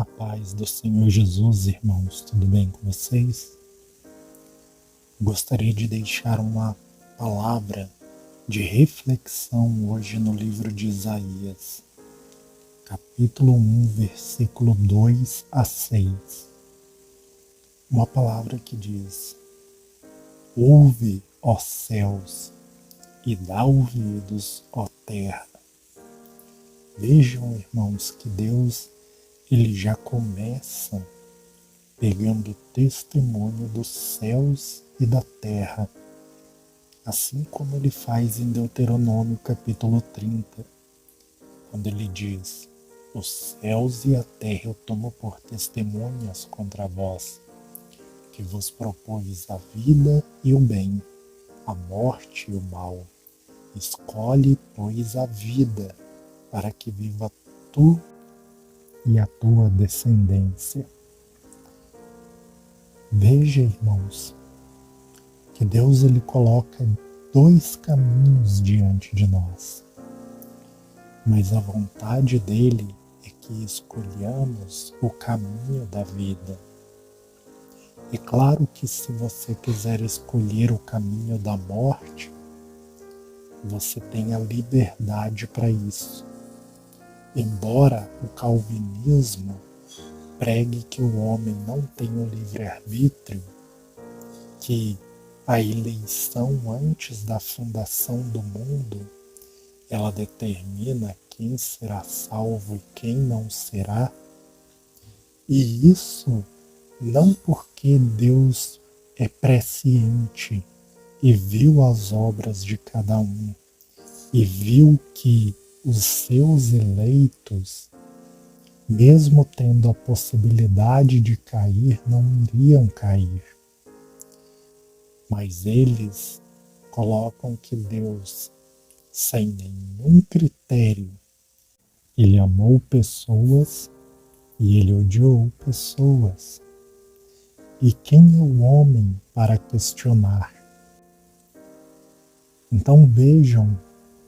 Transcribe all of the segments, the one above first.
A paz do Senhor Jesus, irmãos, tudo bem com vocês? Gostaria de deixar uma palavra de reflexão hoje no livro de Isaías, capítulo 1, versículo 2 a 6. Uma palavra que diz: Ouve, ó céus, e dá ouvidos, ó terra. Vejam, irmãos, que Deus ele já começa pegando testemunho dos céus e da terra, assim como ele faz em Deuteronômio capítulo 30, quando ele diz: Os céus e a terra eu tomo por testemunhas contra vós, que vos propôs a vida e o bem, a morte e o mal. Escolhe, pois, a vida, para que viva tu e a tua descendência. Veja, irmãos, que Deus ele coloca dois caminhos diante de nós, mas a vontade dele é que escolhamos o caminho da vida. É claro que se você quiser escolher o caminho da morte, você tem a liberdade para isso. Embora o calvinismo pregue que o homem não tem o livre-arbítrio, que a eleição antes da fundação do mundo, ela determina quem será salvo e quem não será, e isso não porque Deus é presciente e viu as obras de cada um, e viu que os seus eleitos, mesmo tendo a possibilidade de cair, não iriam cair. Mas eles colocam que Deus, sem nenhum critério, ele amou pessoas e ele odiou pessoas. E quem é o homem para questionar? Então vejam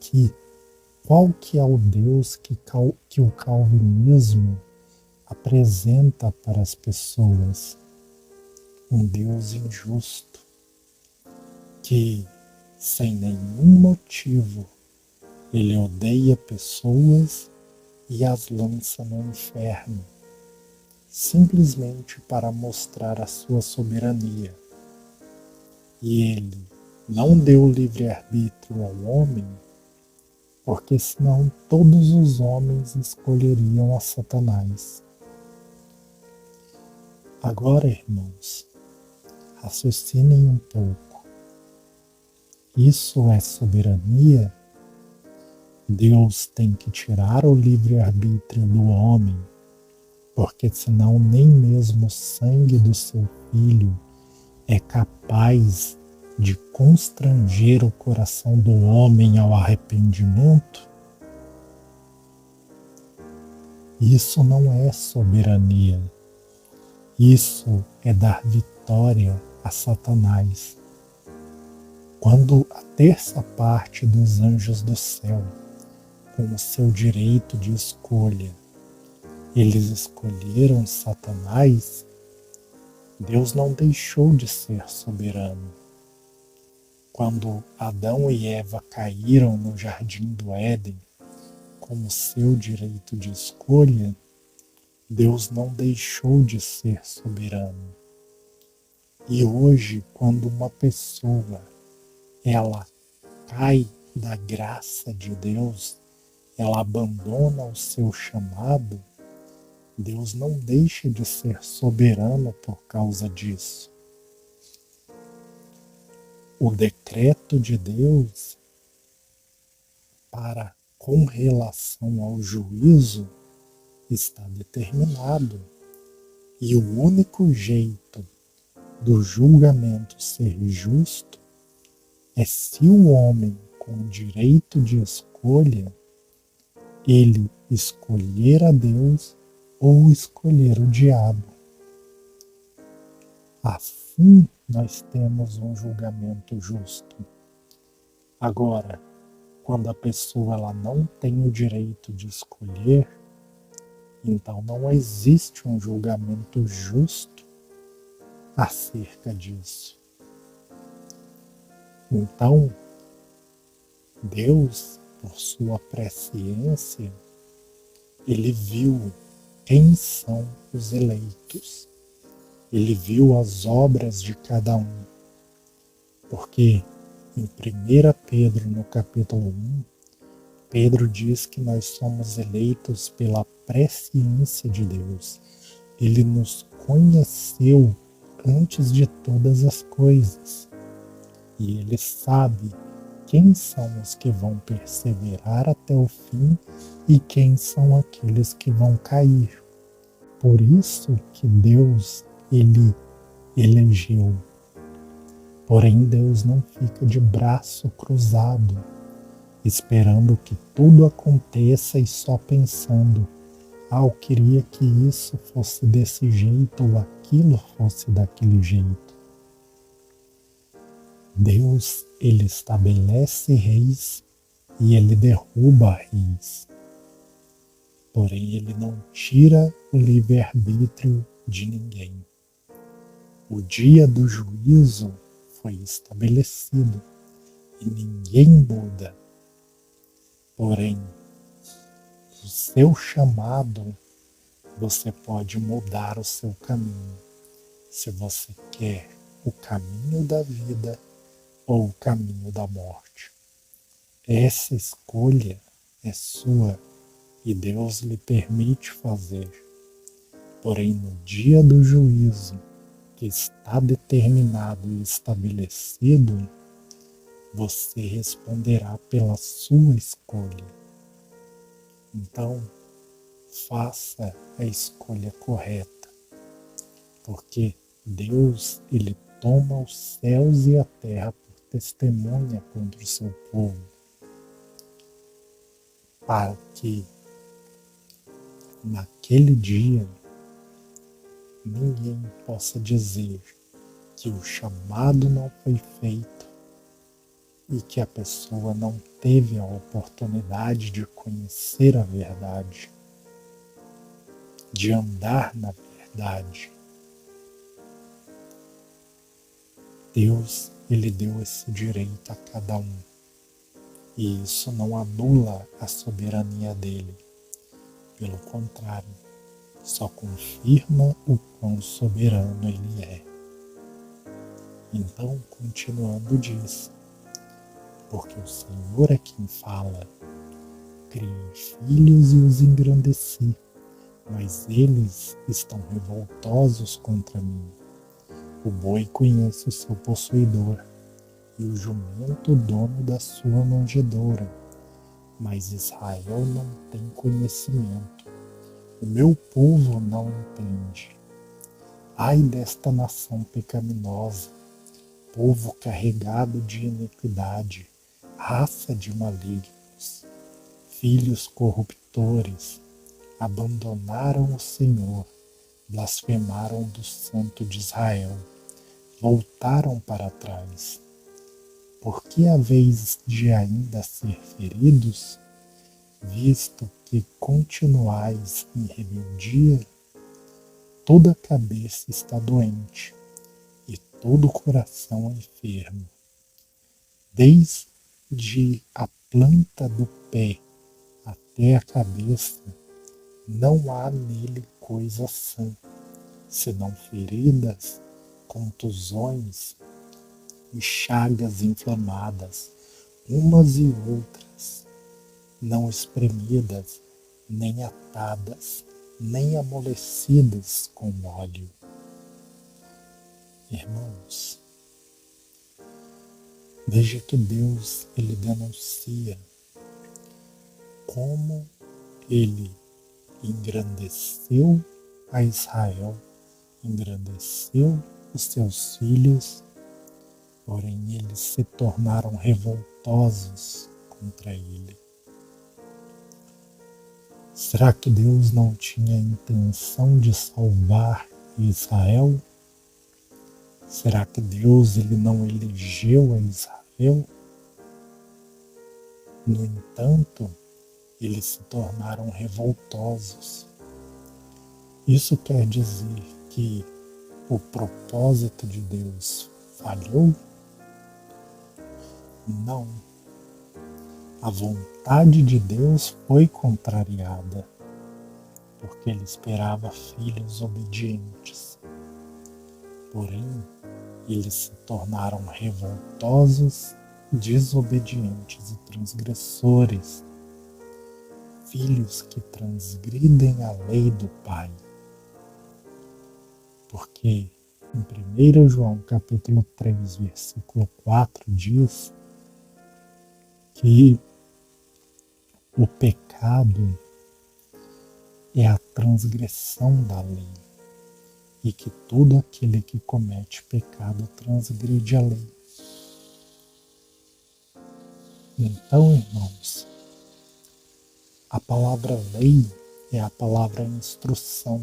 que qual que é o Deus que o calvinismo apresenta para as pessoas? Um Deus injusto, que sem nenhum motivo ele odeia pessoas e as lança no inferno, simplesmente para mostrar a sua soberania. E ele não deu livre-arbítrio ao homem, porque senão todos os homens escolheriam a Satanás. Agora, irmãos, raciocinem um pouco. Isso é soberania? Deus tem que tirar o livre-arbítrio do homem, porque senão nem mesmo o sangue do seu filho é capaz de constranger o coração do homem ao arrependimento? Isso não é soberania. Isso é dar vitória a Satanás. Quando a terça parte dos anjos do céu, com o seu direito de escolha, eles escolheram Satanás, Deus não deixou de ser soberano. Quando Adão e Eva caíram no jardim do Éden, com o seu direito de escolha, Deus não deixou de ser soberano. E hoje, quando uma pessoa ela cai da graça de Deus, ela abandona o seu chamado, Deus não deixa de ser soberano por causa disso. O decreto de Deus com relação ao juízo está determinado, e o único jeito do julgamento ser justo é se o homem com o direito de escolha ele escolher a Deus ou escolher o diabo. Assim nós temos um julgamento justo. Agora, quando a pessoa ela não tem o direito de escolher, Então não existe um julgamento justo acerca disso. Então, Deus, por sua presciência, ele viu quem são os eleitos. Ele viu as obras de cada um. Porque em 1 Pedro, no capítulo 1, Pedro diz que nós somos eleitos pela presciência de Deus. Ele nos conheceu antes de todas as coisas. E ele sabe quem são os que vão perseverar até o fim e quem são aqueles que vão cair. Por isso que Deus, ele elegeu. Porém, Deus não fica de braço cruzado, esperando que tudo aconteça e só pensando: eu queria que isso fosse desse jeito ou aquilo fosse daquele jeito. Deus, ele estabelece reis e ele derruba reis. Porém, ele não tira o livre-arbítrio de ninguém. O dia do juízo foi estabelecido e ninguém muda. Porém, o seu chamado, você pode mudar o seu caminho. Se você quer o caminho da vida ou o caminho da morte. Essa escolha é sua e Deus lhe permite fazer. Porém, no dia do juízo, que está determinado e estabelecido, você responderá pela sua escolha. Então, faça a escolha correta, porque Deus, ele toma os céus e a terra por testemunha contra o seu povo, para que naquele dia ninguém possa dizer que o chamado não foi feito e que a pessoa não teve a oportunidade de conhecer a verdade, de andar na verdade. Deus, ele deu esse direito a cada um, e isso não anula a soberania dele. Pelo contrário, só confirma o quão soberano ele é. Então, continuando diz: porque o Senhor é quem fala, criei filhos e os engrandeci, mas eles estão revoltosos contra mim. O boi conhece o seu possuidor, e o jumento o dono da sua manjedoura, mas Israel não tem conhecimento. O meu povo não entende. Ai desta nação pecaminosa, povo carregado de iniquidade, raça de malignos, filhos corruptores, abandonaram o Senhor, blasfemaram do Santo de Israel, voltaram para trás. Por que haveis de ainda ser feridos, visto que continuais em rebeldia? Toda a cabeça está doente e todo o coração enfermo. Desde a planta do pé até a cabeça, não há nele coisa sã, senão feridas, contusões e chagas inflamadas, umas e outras, não espremidas, nem atadas, nem amolecidas com óleo. Irmãos, veja que Deus, ele denuncia como ele engrandeceu a Israel, engrandeceu os seus filhos, porém eles se tornaram revoltosos contra ele. Será que Deus não tinha intenção de salvar Israel? Será que Deus, ele não elegeu a Israel? No entanto, eles se tornaram revoltosos. Isso quer dizer que o propósito de Deus falhou? Não. A vontade de Deus foi contrariada, porque ele esperava filhos obedientes. Porém, eles se tornaram revoltosos, desobedientes e transgressores, filhos que transgridem a lei do Pai. Porque em 1 João capítulo 3, versículo 4 diz que o pecado é a transgressão da lei e que todo aquele que comete pecado transgride a lei. Então, irmãos, a palavra lei é a palavra instrução.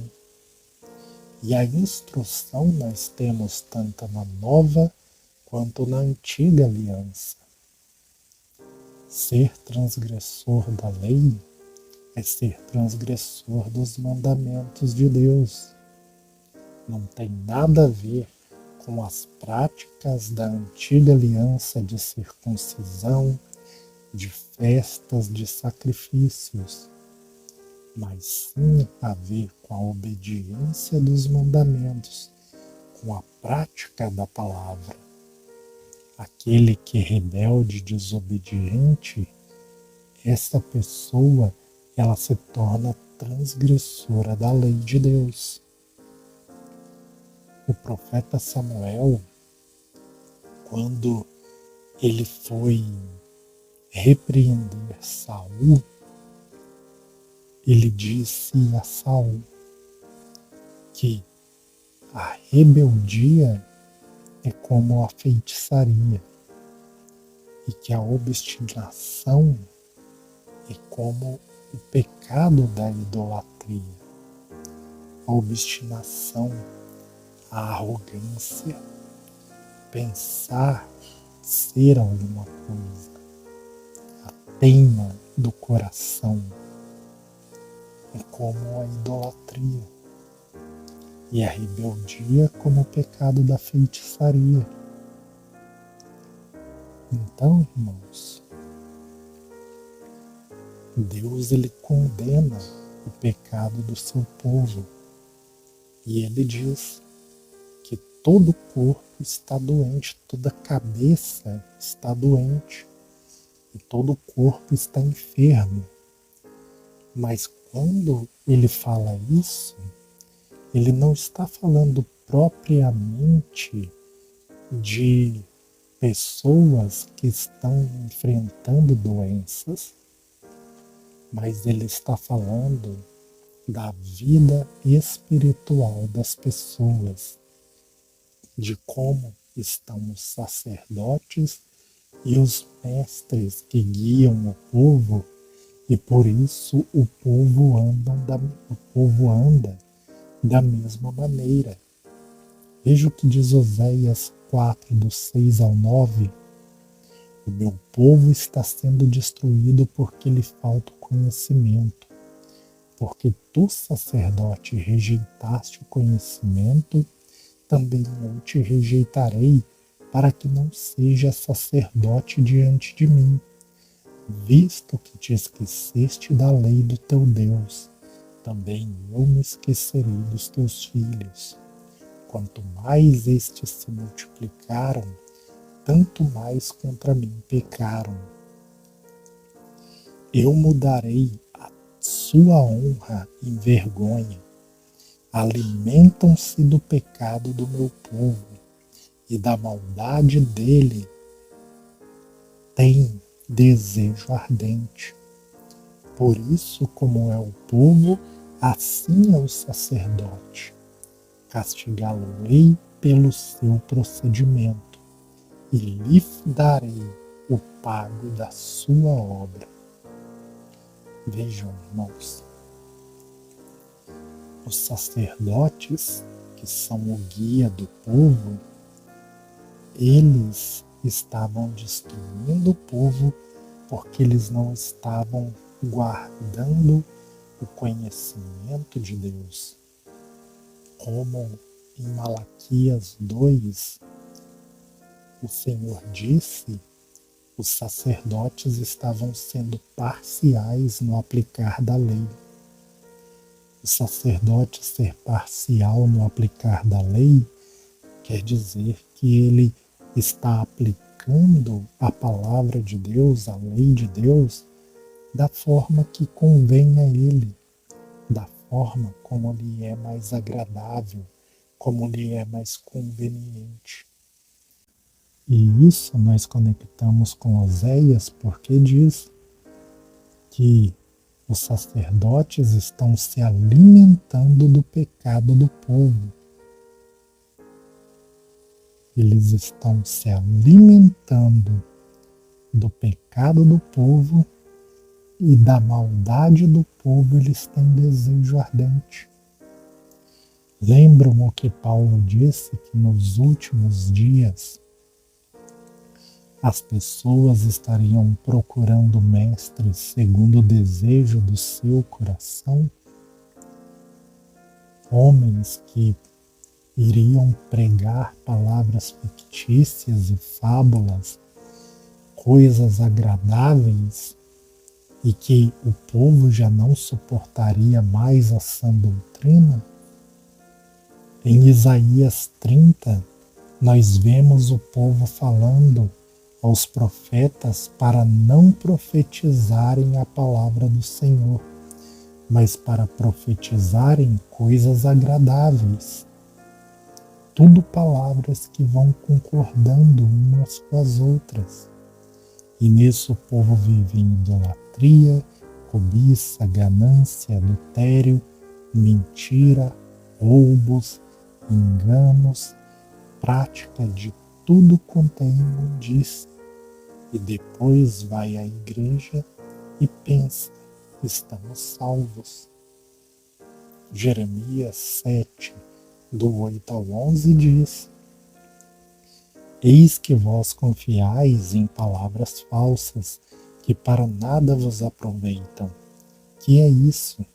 E a instrução nós temos tanto na nova quanto na antiga aliança. Ser transgressor da lei é ser transgressor dos mandamentos de Deus. Não tem nada a ver com as práticas da antiga aliança de circuncisão, de festas, de sacrifícios, mas sim a ver com a obediência dos mandamentos, com a prática da palavra. Aquele que é rebelde e desobediente, essa pessoa, ela se torna transgressora da lei de Deus. O profeta Samuel, quando ele foi repreender Saul, ele disse a Saul que a rebeldia é como a feitiçaria e que a obstinação é como o pecado da idolatria. A obstinação, a arrogância, pensar ser alguma coisa, a teima do coração, é como a idolatria, e a rebeldia como o pecado da feitiçaria. Então, irmãos, Deus ele condena o pecado do seu povo, e ele diz que todo o corpo está doente, toda cabeça está doente, e todo o corpo está enfermo. Mas quando ele fala isso, ele não está falando propriamente de pessoas que estão enfrentando doenças, mas ele está falando da vida espiritual das pessoas, de como estão os sacerdotes e os mestres que guiam o povo, e por isso o povo anda da mesma maneira. Veja o que diz Oséias 4, do 6 ao 9. O meu povo está sendo destruído porque lhe falta o conhecimento. Porque tu, sacerdote, rejeitaste o conhecimento, também eu te rejeitarei, para que não seja sacerdote diante de mim, visto que te esqueceste da lei do teu Deus, também eu me esquecerei dos teus filhos. Quanto mais estes se multiplicaram, tanto mais contra mim pecaram. Eu mudarei a sua honra em vergonha. Alimentam-se do pecado do meu povo, e da maldade dele têm desejo ardente. Por isso, como é o povo, assim é o sacerdote. Castigá-lo-ei pelo seu procedimento, e lhe darei o pago da sua obra. Vejam, irmãos, os sacerdotes, que são o guia do povo, eles estavam destruindo o povo porque eles não estavam guardando o conhecimento de Deus. como em Malaquias 2, o Senhor disse, os sacerdotes estavam sendo parciais no aplicar da lei. O sacerdote ser parcial no aplicar da lei quer dizer que ele está aplicando a palavra de Deus, a lei de Deus, da forma que convém a ele, da forma como lhe é mais agradável, como lhe é mais conveniente. E isso nós conectamos com Oséias porque diz que os sacerdotes estão se alimentando do pecado do povo. Eles estão se alimentando do pecado do povo e da maldade do povo eles têm desejo ardente. Lembram o que Paulo disse, que nos últimos dias as pessoas estariam procurando mestres segundo o desejo do seu coração? Homens que iriam pregar palavras fictícias e fábulas, coisas agradáveis, e que o povo já não suportaria mais a sã doutrina? Em Isaías 30, nós vemos o povo falando aos profetas para não profetizarem a palavra do Senhor, mas para profetizarem coisas agradáveis. Tudo palavras que vão concordando umas com as outras. E nisso o povo vive em idolatria, cobiça, ganância, adultério, mentira, roubos, enganos, prática de tudo quanto é imundícia. E depois vai à igreja e pensa, estamos salvos. Jeremias 7, do 8 ao 11 diz: Eis que vós confiais em palavras falsas, que para nada vos aproveitam. Que é isso?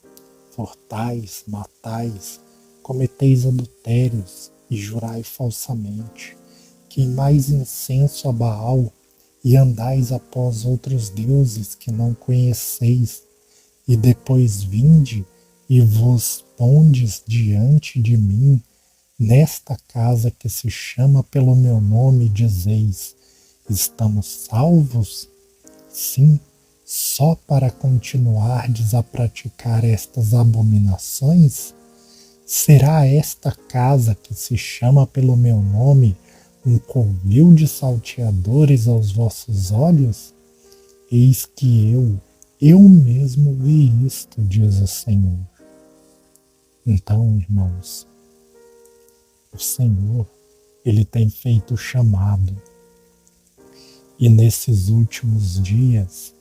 Furtais, matais, cometeis adultérios e jurai falsamente. Queimais incenso a Baal e andais após outros deuses que não conheceis, e depois vinde e vos pondes diante de mim, nesta casa que se chama pelo meu nome, dizeis, estamos salvos? Sim, só para continuardes a praticar estas abominações? Será esta casa que se chama pelo meu nome um covil de salteadores aos vossos olhos? Eis que eu mesmo vi isto, diz o Senhor. Então, irmãos, o Senhor, Ele tem feito o chamado. E nesses últimos dias,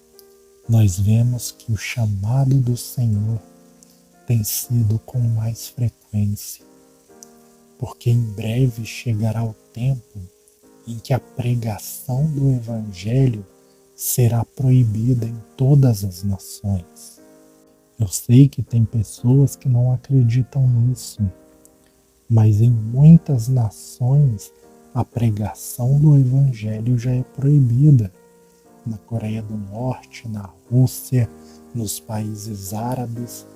nós vemos que o chamado do Senhor tem sido com mais frequência. Porque em breve chegará o tempo em que a pregação do Evangelho será proibida em todas as nações. Eu sei que tem pessoas que não acreditam nisso, mas em muitas nações a pregação do Evangelho já é proibida. Na Coreia do Norte, na Rússia, nos países árabes,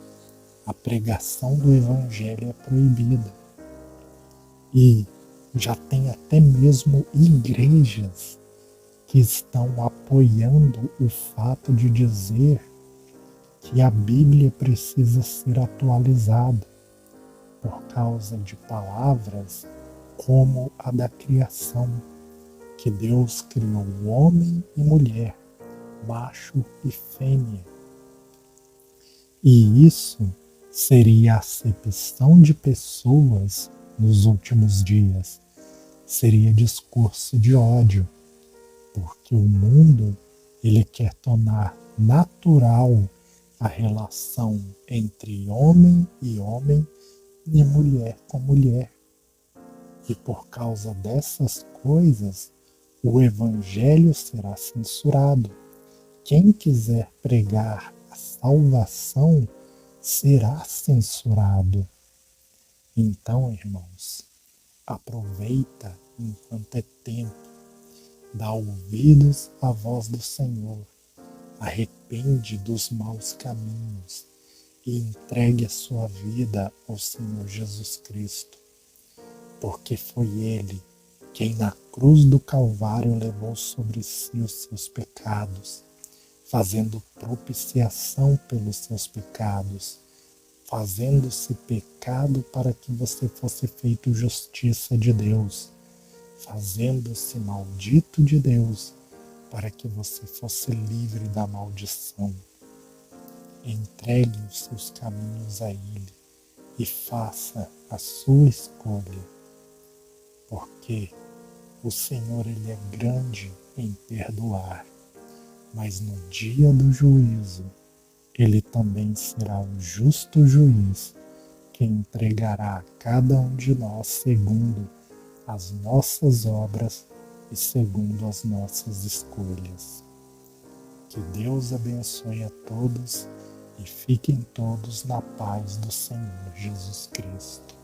a pregação do Evangelho é proibida. E já tem até mesmo igrejas que estão apoiando o fato de dizer que a Bíblia precisa ser atualizada por causa de palavras como a da criação, que Deus criou homem e mulher, macho e fêmea. E isso seria a acepção de pessoas nos últimos dias. Seria discurso de ódio, porque o mundo ele quer tornar natural a relação entre homem e mulher com mulher. E por causa dessas coisas, o Evangelho será censurado. Quem quiser pregar a salvação será censurado. Então, irmãos, aproveita enquanto é tempo, dá ouvidos à voz do Senhor, arrepende dos maus caminhos e entregue a sua vida ao Senhor Jesus Cristo, porque foi Ele quem na cruz do Calvário levou sobre si os seus pecados, fazendo propiciação pelos seus pecados, fazendo-se pecado para que você fosse feito justiça de Deus, fazendo-se maldito de Deus para que você fosse livre da maldição. Entregue os seus caminhos a Ele e faça a sua escolha, porque o Senhor Ele é grande em perdoar, mas no dia do juízo Ele também será o justo juiz que entregará a cada um de nós segundo as nossas obras e segundo as nossas escolhas. Que Deus abençoe a todos e fiquem todos na paz do Senhor Jesus Cristo.